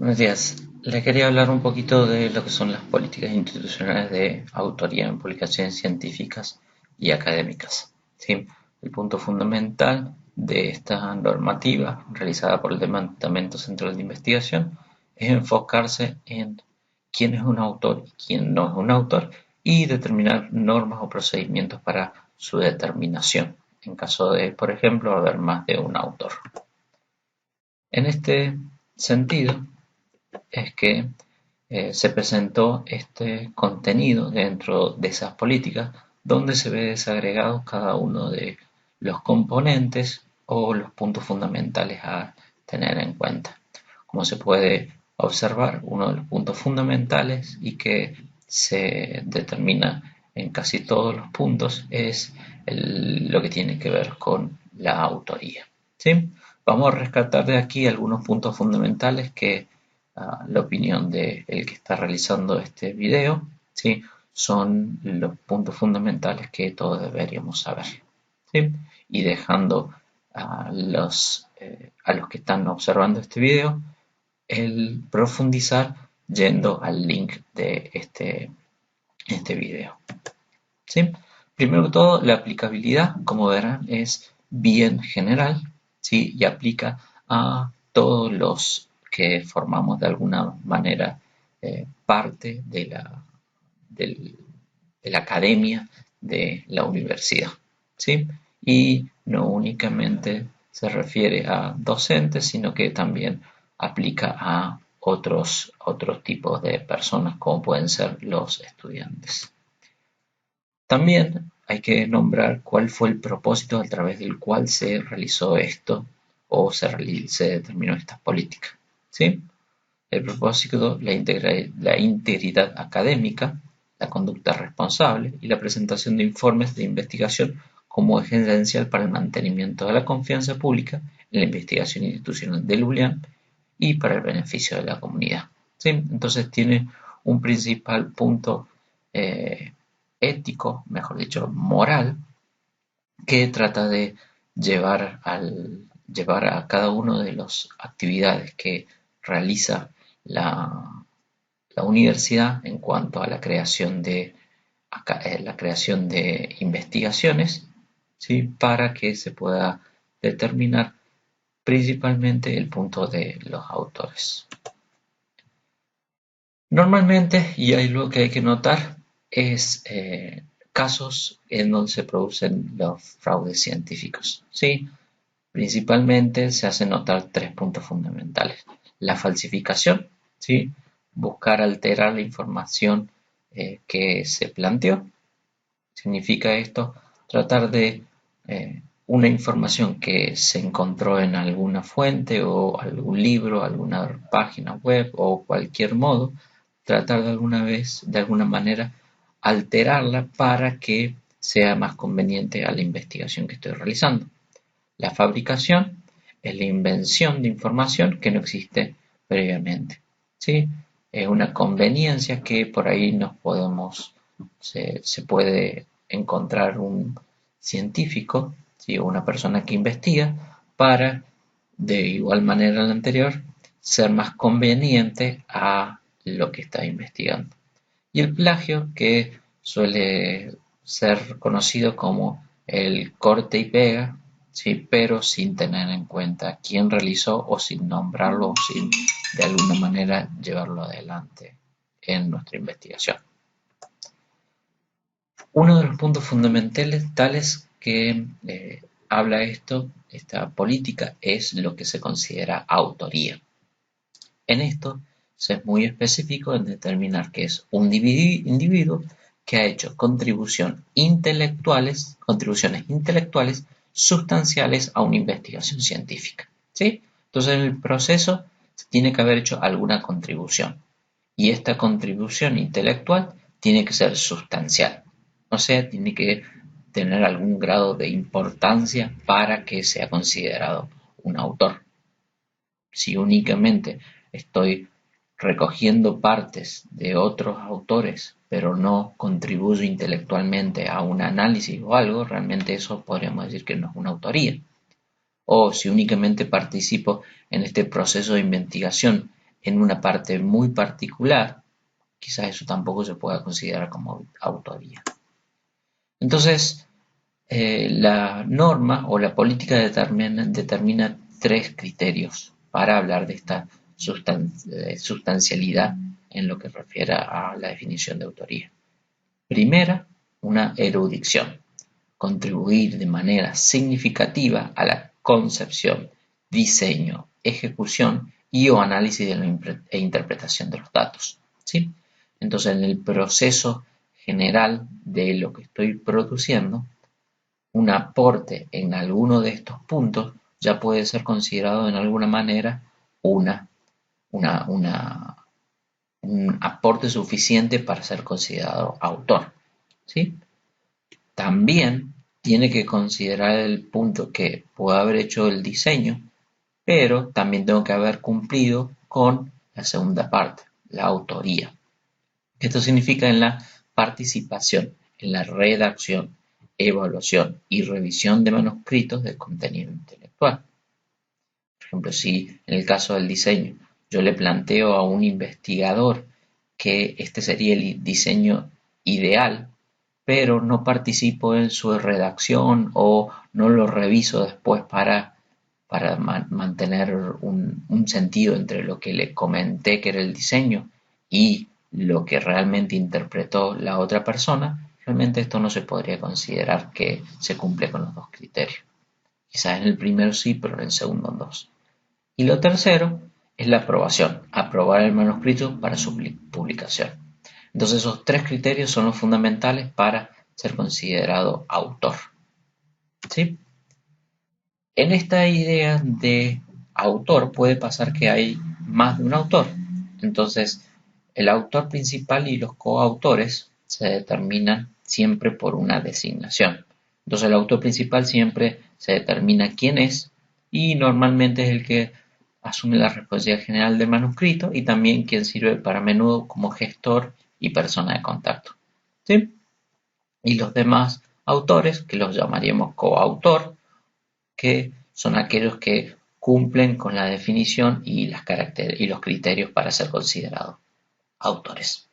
Buenos días. Les quería hablar un poquito de lo que son las políticas institucionales de autoría en publicaciones científicas y académicas. ¿Sí? El punto fundamental de esta normativa realizada por el Departamento Central de Investigación es enfocarse en quién es un autor y quién no es un autor y determinar normas o procedimientos para su determinación, en caso de, por ejemplo, haber más de un autor. En este sentido, es que se presentó este contenido dentro de esas políticas donde se ve desagregados cada uno de los componentes o los puntos fundamentales a tener en cuenta. Como se puede observar, uno de los puntos fundamentales y que se determina en casi todos los puntos es lo que tiene que ver con la autoría. ¿Sí? Vamos a rescatar de aquí algunos puntos fundamentales que la opinión del que está realizando este video, ¿sí? Son los puntos fundamentales que todos deberíamos saber. ¿Sí? Y dejando a los que están observando este video el profundizar yendo al link de este video. ¿Sí? Primero que todo, la aplicabilidad, como verán, es bien general, ¿sí? Y aplica a todos los que formamos de alguna manera parte de la academia de la universidad, ¿sí? Y no únicamente se refiere a docentes, sino que también aplica a otros tipos de personas, como pueden ser los estudiantes. También hay que nombrar cuál fue el propósito a través del cual se realizó esto o se determinó esta política, ¿sí? El propósito, la integridad académica, la conducta responsable y la presentación de informes de investigación como eje esencial para el mantenimiento de la confianza pública en la investigación institucional del ULIAN y para el beneficio de la comunidad. ¿Sí? Entonces tiene un principal punto ético, mejor dicho, moral, que trata de llevar a cada una de las actividades que realiza la universidad en cuanto a la creación de investigaciones, ¿sí? Para que se pueda determinar principalmente el punto de los autores. Normalmente, y hay lo que hay que notar, es casos en donde se producen los fraudes científicos. ¿Sí? Principalmente se hacen notar tres puntos fundamentales. La falsificación, ¿sí? Buscar alterar la información que se planteó. Significa esto tratar de una información que se encontró en alguna fuente o algún libro, alguna página web o cualquier modo, tratar de alguna manera, alterarla para que sea más conveniente a la investigación que estoy realizando. La fabricación es la invención de información que no existe previamente, ¿sí? Es una conveniencia que por ahí se puede encontrar un científico, ¿sí? O una persona que investiga para, de igual manera a la anterior, ser más conveniente a lo que está investigando. Y el plagio, que suele ser conocido como el corte y pega, ¿sí? Pero sin tener en cuenta quién realizó o sin nombrarlo o sin de alguna manera llevarlo adelante en nuestra investigación. Uno de los puntos fundamentales tales que habla esta política, es lo que se considera autoría. En esto se es muy específico en determinar que es un individuo que ha hecho contribuciones intelectuales sustanciales a una investigación científica, ¿sí? Entonces en el proceso tiene que haber hecho alguna contribución y esta contribución intelectual tiene que ser sustancial, o sea, tiene que tener algún grado de importancia para que sea considerado un autor. Si únicamente estoy recogiendo partes de otros autores, pero no contribuyo intelectualmente a un análisis o algo, realmente eso podríamos decir que no es una autoría. O si únicamente participo en este proceso de investigación en una parte muy particular, quizás eso tampoco se pueda considerar como autoría. Entonces, la norma o la política determina tres criterios para hablar de esta sustancialidad en lo que refiere a la definición de autoría. Primera, una erudición, contribuir de manera significativa a la concepción, diseño, ejecución y o análisis e interpretación de los datos, ¿sí? Entonces, en el proceso general de lo que estoy produciendo, un aporte en alguno de estos puntos ya puede ser considerado en alguna manera una, una, una, un aporte suficiente para ser considerado autor, ¿sí? También tiene que considerar el punto que puedo haber hecho el diseño, pero también tengo que haber cumplido con la segunda parte, la autoría. Esto significa en la participación, en la redacción, evaluación y revisión de manuscritos de contenido intelectual. Por ejemplo, si en el caso del diseño yo le planteo a un investigador que este sería el diseño ideal, pero no participo en su redacción o no lo reviso después para mantener un sentido entre lo que le comenté que era el diseño y lo que realmente interpretó la otra persona, realmente esto no se podría considerar que se cumple con los dos criterios. Quizás en el primero sí, pero en el segundo no. Y lo tercero es la aprobación, aprobar el manuscrito para su publicación. Entonces esos tres criterios son los fundamentales para ser considerado autor, ¿sí? En esta idea de autor puede pasar que hay más de un autor. Entonces, el autor principal y los coautores se determinan siempre por una designación. Entonces, el autor principal siempre se determina quién es y normalmente es el que asume la responsabilidad general del manuscrito y también quien sirve para menudo como gestor y persona de contacto, ¿sí? Y los demás autores, que los llamaríamos coautor, que son aquellos que cumplen con la definición y los criterios para ser considerados autores.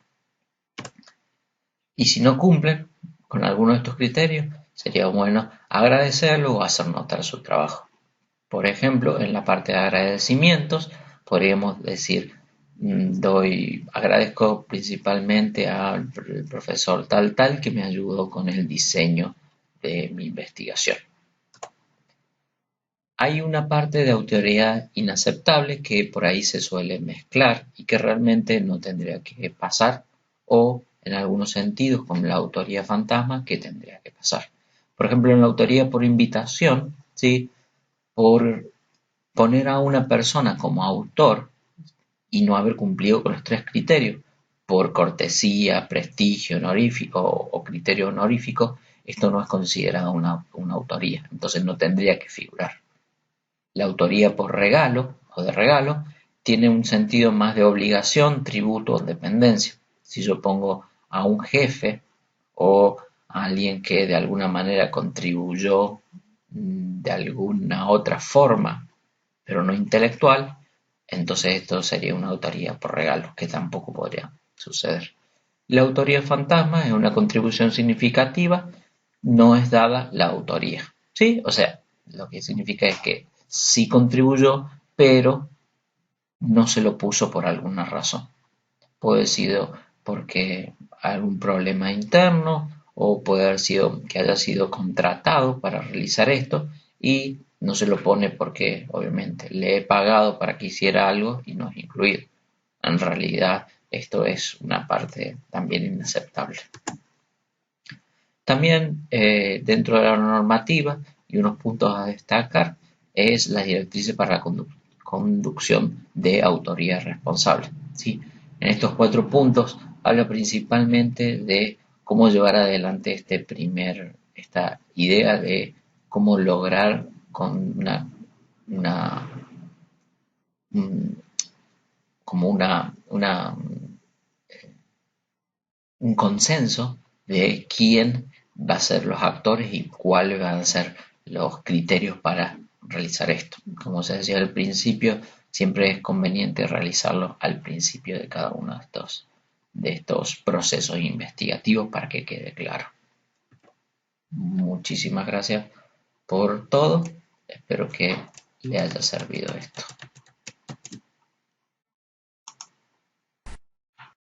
Y si no cumplen con alguno de estos criterios, sería bueno agradecerlo o hacer notar su trabajo. Por ejemplo, en la parte de agradecimientos, podríamos decir, agradezco principalmente al profesor tal que me ayudó con el diseño de mi investigación. Hay una parte de autoridad inaceptable que por ahí se suele mezclar y que realmente no tendría que pasar, o en algunos sentidos, como la autoría fantasma, que tendría que pasar. Por ejemplo, en la autoría por invitación, ¿sí? Por poner a una persona como autor y no haber cumplido con los tres criterios, por cortesía, prestigio honorífico o criterio honorífico, esto no es considerado una autoría, entonces no tendría que figurar. La autoría por regalo o de regalo tiene un sentido más de obligación, tributo o dependencia. Si yo pongo a un jefe o a alguien que de alguna manera contribuyó de alguna otra forma, pero no intelectual, entonces esto sería una autoría por regalo, que tampoco podría suceder. La autoría fantasma es una contribución significativa, no es dada la autoría, ¿sí? O sea, lo que significa es que sí contribuyó, pero no se lo puso por alguna razón. Puede haber sido porque algún problema interno o puede haber sido que haya sido contratado para realizar esto y no se lo pone porque obviamente le he pagado para que hiciera algo y no es incluido. En realidad esto es una parte también inaceptable. También dentro de la normativa y unos puntos a destacar es las directrices para la conducción de autoría responsable, ¿sí? En estos 4 puntos habla principalmente de cómo llevar adelante esta idea de cómo lograr con una como un consenso de quién va a ser los actores y cuáles van a ser los criterios para realizar esto. Como se decía al principio, siempre es conveniente realizarlo al principio de cada uno de estos procesos investigativos para que quede claro. Muchísimas gracias por todo. Espero que le haya servido esto.